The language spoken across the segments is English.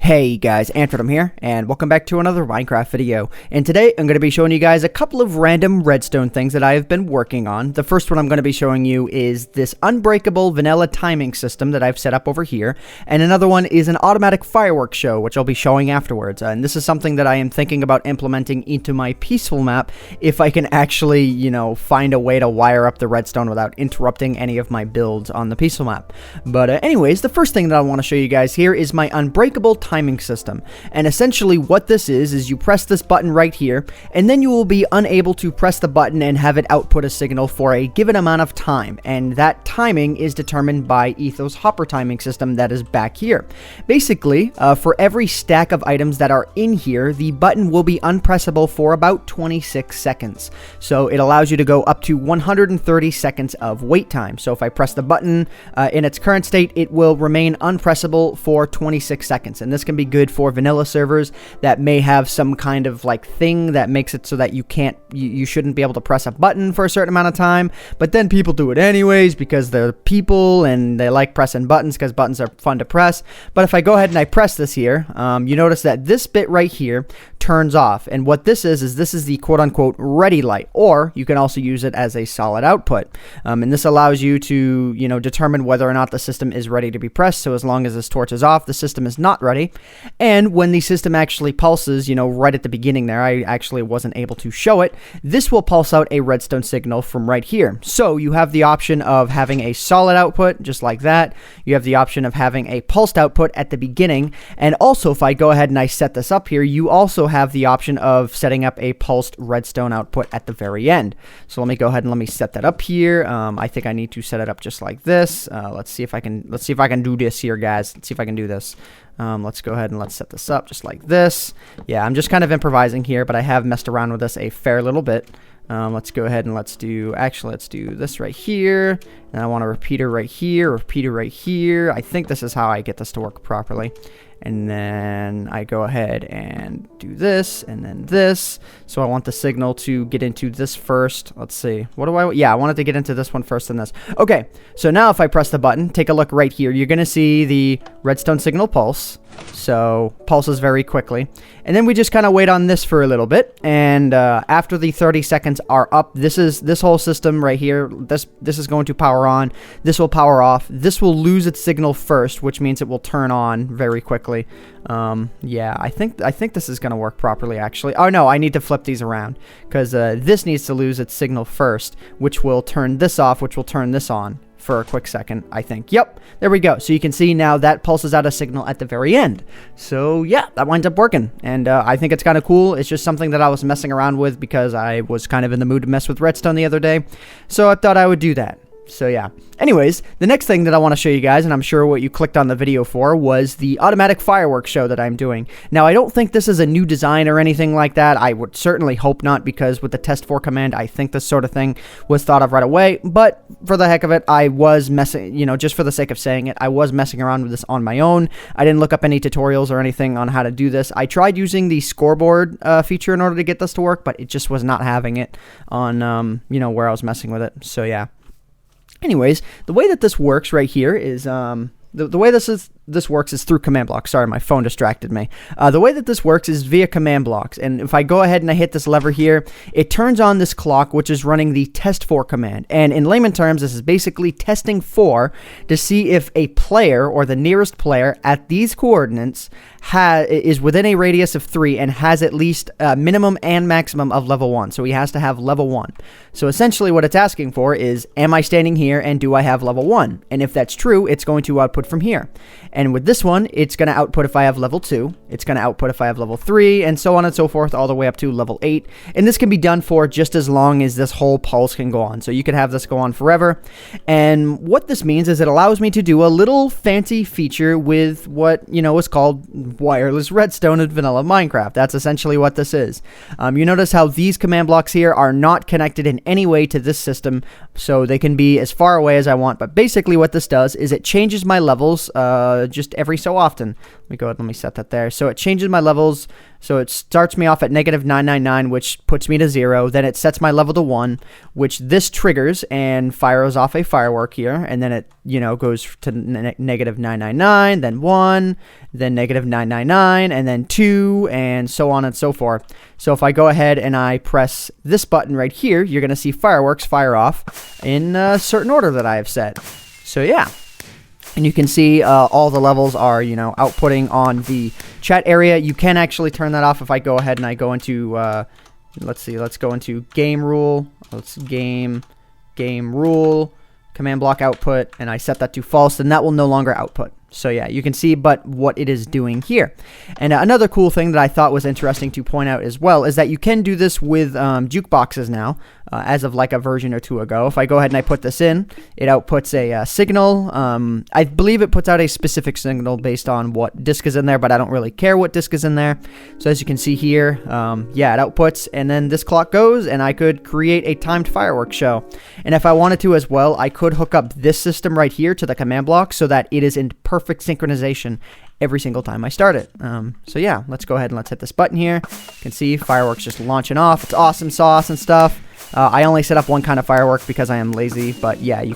Hey guys, Antrim here, and welcome back to another Minecraft video. And today I'm going to be showing you guys a couple of random redstone things that I have been working on. The first one I'm going to be showing you is this unbreakable vanilla timing system that I've set up over here. And another one is an automatic fireworks show, which I'll be showing afterwards. And this is something that I am thinking about implementing into my peaceful map if I can actually, find a way to wire up the redstone without interrupting any of my builds on the peaceful map. But anyways, the first thing that I want to show you guys here is my unbreakable timing system. And essentially what this is you press this button right here, and then you will be unable to press the button and have it output a signal for a given amount of time. And that timing is determined by Ethos Hopper timing system that is back here. Basically, for every stack of items that are in here, the button will be unpressable for about 26 seconds. So it allows you to go up to 130 seconds of wait time. So if I press the button in its current state, it will remain unpressable for 26 seconds. And this can be good for vanilla servers that may have some kind of thing that makes it so that you shouldn't be able to press a button for a certain amount of time, but then people do it anyways because they're people and they like pressing buttons because buttons are fun to press. But if I go ahead and I press this here, you notice that this bit right here turns off. And what this is this is the quote-unquote ready light, or you can also use it as a solid output. And this allows you to, determine whether or not the system is ready to be pressed. So as long as this torch is off, the system is not ready. And when the system actually pulses, right at the beginning there, I actually wasn't able to show it, this will pulse out a redstone signal from right here. So you have the option of having a solid output, just like that. You have the option of having a pulsed output at the beginning. And also, if I go ahead and I set this up here, you also have the option of setting up a pulsed redstone output at the very end. So let me go ahead and let me set that up here. I think I need to set it up just like this. Let's see if I can do this here, guys. Let's see if I can do this. Let's go ahead and let's set this up just like this. Yeah, I'm just kind of improvising here, but I have messed around with this a fair little bit. Let's go ahead and let's do this right here. And I want a repeater right here, repeater right here. I think this is how I get this to work properly. And then I go ahead and do this, and then this. So I want the signal to get into this first. Let's see. What do I... Yeah, I want it to get into this one first and this. Okay, so now if I press the button, take a look right here. You're going to see the redstone signal pulse. So pulses very quickly. And then we just kind of wait on this for a little bit. And after the 30 seconds are up, this whole system right here, this is going to power on. This will power off. This will lose its signal first, which means it will turn on very quickly. Yeah, I think this is going to work properly, actually. Oh, no, I need to flip these around because this needs to lose its signal first, which will turn this off, which will turn this on for a quick second, I think. Yep, there we go. So you can see now that pulses out a signal at the very end. So yeah, that winds up working. And I think it's kind of cool. It's just something that I was messing around with because I was kind of in the mood to mess with redstone the other day. So I thought I would do that. So yeah. Anyways, the next thing that I want to show you guys, and I'm sure what you clicked on the video for, was the automatic fireworks show that I'm doing. Now, I don't think this is a new design or anything like that. I would certainly hope not, because with the test4 command, I think this sort of thing was thought of right away. But for the heck of it, I was messing, just for the sake of saying it, I was messing around with this on my own. I didn't look up any tutorials or anything on how to do this. I tried using the scoreboard feature in order to get this to work, but it just was not having it on, where I was messing with it. So yeah. Anyways, the way that this works right here is, the way this works is through command blocks. Sorry, my phone distracted me. The way that this works is via command blocks. And if I go ahead and I hit this lever here, it turns on this clock, which is running the test4 command. And in layman terms, this is basically testing for to see if a player, or the nearest player at these coordinates, is within a radius of 3 and has at least a minimum and maximum of level 1. So he has to have level 1. So essentially what it's asking for is, am I standing here and do I have level 1? And if that's true, it's going to output from here. And with this one, it's going to output if I have level 2. It's going to output if I have level 3, and so on and so forth, all the way up to level 8. And this can be done for just as long as this whole pulse can go on. So you could have this go on forever. And what this means is it allows me to do a little fancy feature with what, is called wireless redstone in vanilla Minecraft. That's essentially what this is. You notice how these command blocks here are not connected in any way to this system, so they can be as far away as I want. But basically what this does is it changes my levels just every so often. Let me go ahead and let me set that there. So it changes my levels. So it starts me off at negative 999, which puts me to 0. Then it sets my level to 1, which this triggers and fires off a firework here. And then it, goes to negative 999, then 1, then negative 999, and then 2, and so on and so forth. So if I go ahead and I press this button right here, you're going to see fireworks fire off in a certain order that I have set. So yeah. And you can see all the levels are, outputting on the chat area. You can actually turn that off if I go ahead and I go into, let's go into game rule. Game rule, command block output, and I set that to false, and that will no longer output. So yeah, you can see but what it is doing here. And another cool thing that I thought was interesting to point out as well is that you can do this with jukeboxes now, as of like a version or two ago. If I go ahead and I put this in, it outputs a signal. I believe it puts out a specific signal based on what disc is in there, but I don't really care what disc is in there. So as you can see here, yeah, it outputs, and then this clock goes, and I could create a timed fireworks show. And if I wanted to as well, I could hook up this system right here to the command block so that it is in perfect synchronization every single time I start it. So yeah, let's go ahead and let's hit this button here. You can see fireworks just launching off. It's awesome sauce and stuff. I only set up one kind of firework because I am lazy, but yeah, you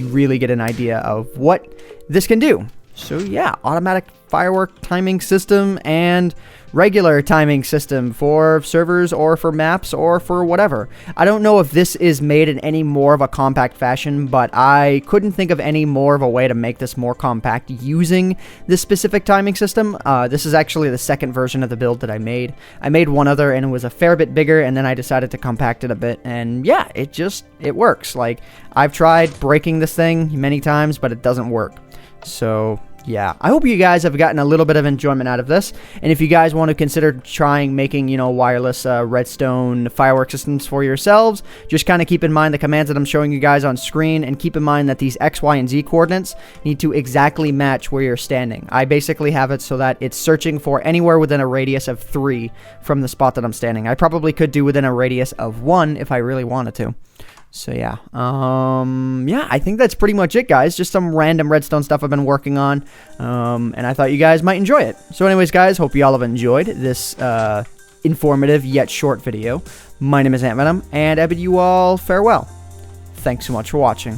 really get an idea of what this can do. So yeah, automatic firework timing system and regular timing system for servers or for maps or for whatever. I don't know if this is made in any more of a compact fashion, but I couldn't think of any more of a way to make this more compact using this specific timing system. This is actually the second version of the build that I made. I made one other and it was a fair bit bigger, and then I decided to compact it a bit, and yeah, it works. Like, I've tried breaking this thing many times, but it doesn't work. So yeah, I hope you guys have gotten a little bit of enjoyment out of this. And if you guys want to consider trying making, wireless redstone firework systems for yourselves, just kind of keep in mind the commands that I'm showing you guys on screen, and keep in mind that these X, Y, and Z coordinates need to exactly match where you're standing. I basically have it so that it's searching for anywhere within a radius of 3 from the spot that I'm standing. I probably could do within a radius of 1 if I really wanted to. So yeah, yeah, I think that's pretty much it, guys. Just some random redstone stuff I've been working on, and I thought you guys might enjoy it. So anyways, guys, hope you all have enjoyed this informative yet short video. My name is Ant Venom, and I bid you all farewell. Thanks so much for watching.